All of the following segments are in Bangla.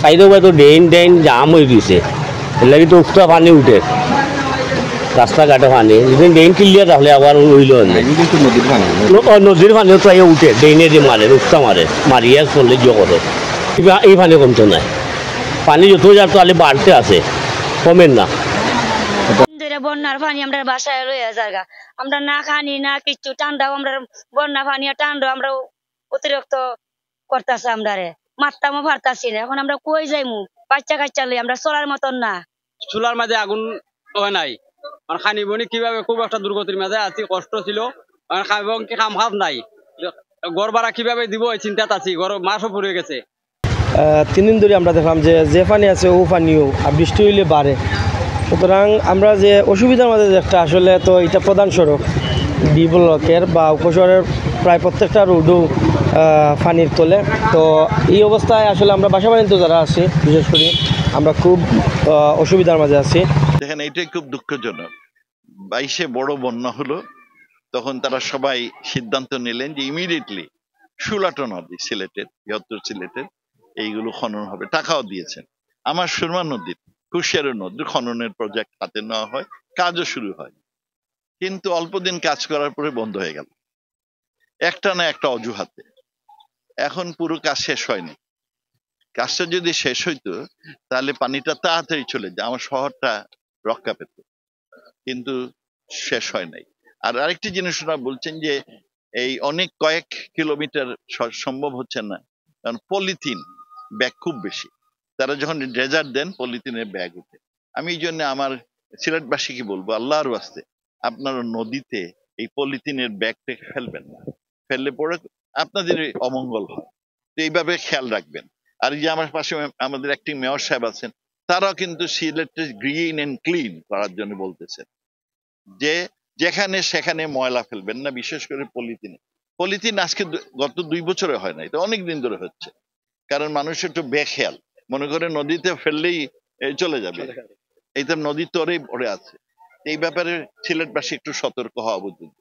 সাইডে তো ড্রেন ড্রেন জাম হয়ে গেছে, এর লাগে তো উফটা পানি উঠে রাস্তাঘাটে পানি যদি ড্রেন ক্লিয়ার তাহলে আবার হইল নদীর পানিও তো উঠে ড্রেনে দিয়ে মারে উফটা মারে মারিয়া চললে জিও করে এই পানি কমতো নাই, পানি যত যার তাহলে বাড়তে আছে, কমেন না। বন্যার পানি আমরা বাসায় লইয়া জায়গা আমরা না খানি না কিচ্ছু ঠান্ডাও আমরা বন্যা পানি ঠান্ডা আমরা অতিরিক্ত করতেছে আমরা মারতামও পারতাছি না। এখন আমরা কই যাইমু বাচ্চা কাচ্চা লই আমরা চলার মতন না। চুলার মাঝে আগুন হয় নাই, খানি বনি কিভাবে খুব একটা দুর্গতির মাঝে আছি, কষ্ট ছিল এবং কি কাম হাত নাই, ঘর ভাড়া কিভাবে দিব এই চিন্তাতে আছি, ঘর মাসও পুড়ে গেছে। 3 দিন ধরে আমরা দেখলাম যে পানি আছে ও পানিও আর বৃষ্টি হইলে বাড়ে, সুতরাং আমরা যে অসুবিধার মধ্যে একটা আসলে তো এটা প্রধান সড়ক বি ব্লকের বা উপশহরের প্রায় প্রত্যেকটা রোডও পানির তোলে। তো এই অবস্থায় আসলে আমরা বাসা বাড়িতে যারা আছি বিশেষ করে আমরা খুব অসুবিধার মাঝে আছি। দেখেন এটাই খুব দুঃখজনক। 22-এ বড় বন্যা হলো, তখন তারা সবাই সিদ্ধান্ত নিলেন যে ইমিডিয়েটলি সুলাটো নদী সিলেটের, বৃহত্তর সিলেটের এইগুলো খনন হবে, টাকাও দিয়েছেন। আমার সুরমা নদীর, কুশিয়ারা নদীর খননের প্রজেক্ট হাতে নেওয়া হয়, কাজও শুরু হয়, কিন্তু অল্প দিন কাজ করার পরে বন্ধ হয়ে গেল একটা না একটা অজুহাতে। এখন পুরো কাজ শেষ হয়নি। কাজটা যদি শেষ হইতো তাহলে পানিটা তাড়াতাড়ি চলে যায়, আমার শহরটা রক্ষা পেত, কিন্তু শেষ হয় নাই। আর আরেকটি জিনিস ওনারা বলছেন যে এই অনেক কয়েক কিলোমিটার সম্ভব হচ্ছে না, কারণ পলিথিন ব্যাগ খুব বেশি, তারা যখন ডেজার্ট দেন পলিথিনের ব্যাগ উঠে। আমি এই জন্য আমার সিলেটবাসীকে বলবো, আল্লাহর ওয়াস্তে আপনারা নদীতে এই পলিথিনের ব্যাগটা ফেলবেন না, ফেললে পরে আপনাদের অমঙ্গল হয়, তো এইভাবে খেয়াল রাখবেন। আর এই যে আমার পাশে আমাদের একটি মেয়র সাহেব আছেন, তারাও কিন্তু সিলেটে গ্রিন এন্ড ক্লিন করার জন্য বলতেছেন যে যেখানে সেখানে ময়লা ফেলবেন না, বিশেষ করে পলিথিনে। পলিথিন আজকে গত 2 বছরে হয় না, এটা অনেক দিন ধরে হচ্ছে, কারণ মানুষ একটু বেখেয়াল মনে করে নদীতে ফেললেই চলে যাবে, এইটা নদীর তরেই পড়ে আছে। এই ব্যাপারে সিলেটবাসী একটু সতর্ক হওয়া উচিত।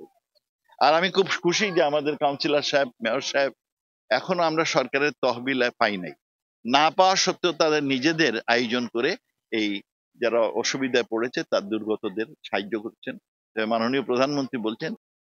আর আমি খুব খুশি যে আমাদের কাউন্সিলর সাহেব, মেয়র সাহেব, এখনো আমরা সরকারের তহবিল পাই নাই, না পাওয়া সত্ত্বেও তাদের নিজেদের আয়োজন করে এই যারা অসুবিধায় পড়েছে তার দুর্গতদের সাহায্য করছেন। মাননীয় প্রধানমন্ত্রী বলছেন